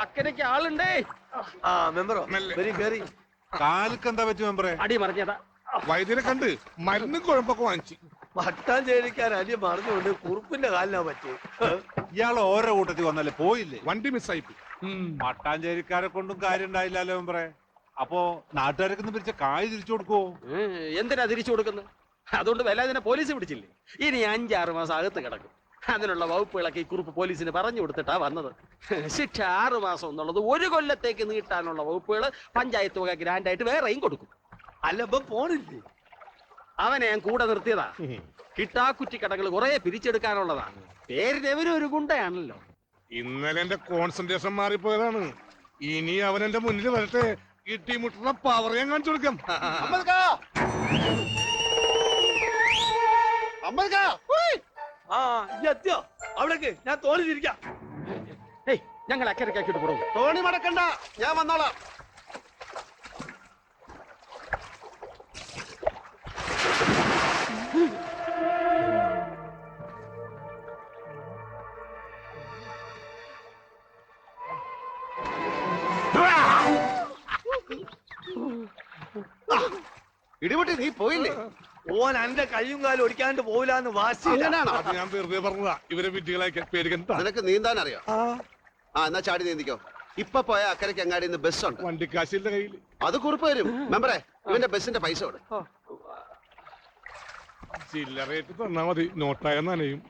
അക്കരയ്ക്ക് ആളുണ്ടേ. ആ മെമ്പറോ വെരി കേറി. കാലിക്ക് എന്താ പറ്റി മെമ്പറെ? അടി മറിഞ്ഞതാ. വൈദ്യരെ കണ്ട് മരുന്നും കുഴമ്പൊക്കെ വാങ്ങിച്ചു. മട്ടാഞ്ചേരിക്കാർ അടി മറിഞ്ഞുകൊണ്ട് കുറുപ്പിന്റെ കാലിനാ പറ്റി. ഇയാൾ ഓരോ കൂട്ടത്തിൽ വന്നല്ലേ പോയില്ലേ? വണ്ടി മിസ്സായി. മട്ടാഞ്ചേരിക്കാരെ കൊണ്ടും കാര്യം ഉണ്ടായില്ലല്ലോ മെമ്പറെ. അപ്പോ നാട്ടുകാരൊക്കെ പിരിച്ച കായ് തിരിച്ചു കൊടുക്കുവോ? എന്തിനാ തിരിച്ചു കൊടുക്കുന്നത്? അതുകൊണ്ട് വേലാതിനെ പോലീസ് പിടിച്ചില്ലേ? ഇനി 5-6 മാസം അകത്ത് കിടക്കും. അതിനുള്ള വകുപ്പുകളൊക്കെ ഈ കുറിപ്പ് പോലീസിന് പറഞ്ഞു കൊടുത്തിട്ടാ വന്നത്. ശിക്ഷ 6 മാസം എന്നുള്ളത് 1 കൊല്ലത്തേക്ക് നീട്ടാനുള്ള വകുപ്പുകൾ പഞ്ചായത്ത് വക ഗ്രാൻഡായിട്ട് വേറെയും കൊടുക്കും. അല്ല ഇപ്പൊ പോണില്ലേ? അവനെ ഞാൻ കൂടെ നിർത്തിയതാ. കിട്ടാക്കുറ്റി കടകൾ കുറെ പിരിച്ചെടുക്കാനുള്ളതാ. പേരിനെവരും ഒരു ഗുണ്ടയാണല്ലോ. ഇന്നലെ എന്റെ കോൺസെൻട്രേഷൻ മാറിപ്പോയതാണ്. ഇനി അവൻ എന്റെ മുന്നിൽ വരട്ടെ. കിട്ടിമുട്ടുന്ന പവർ ഞാൻ കാണിച്ചു കൊടുക്കാം. ആ എത്തിയോ? അവിടേക്ക് ഞാൻ തോണി തിരിക്കാം. ഞങ്ങൾ അക്കരക്കാക്കിട്ട് പോകും. തോണി മടക്കണ്ട, ഞാൻ വന്നോളാം. ഇടിപൊട്ടി നീ പോയില്ലേ? ഓൻ എന്റെ കയ്യും കാലും ഒടിക്കാണ്ട് പോവില്ലാന്ന് വാശിയിലാണോ? ഞാൻ വെറുതെ പറഞ്ഞതാ. ഇവരെ വിദ്യകളാക്കി പേടിക്കണ്ട. നിനക്ക് നീന്താൻ അറിയാം? എന്നാ ചാടി നീന്തിക്കോ. ഇപ്പൊ പോയ അക്കരയ്ക്ക് അങ്ങാടി ബസ് ഉണ്ട്. വണ്ടിക്കാശിന്റെ കയ്യിൽ അത് കുറിപ്പ് വരും. മെമ്പറെ ഇവന്റെ ബസിന്റെ പൈസ കൊടു. ചില്ലറേറ്റ് തന്നാ മതി. നോട്ടായ നനയും.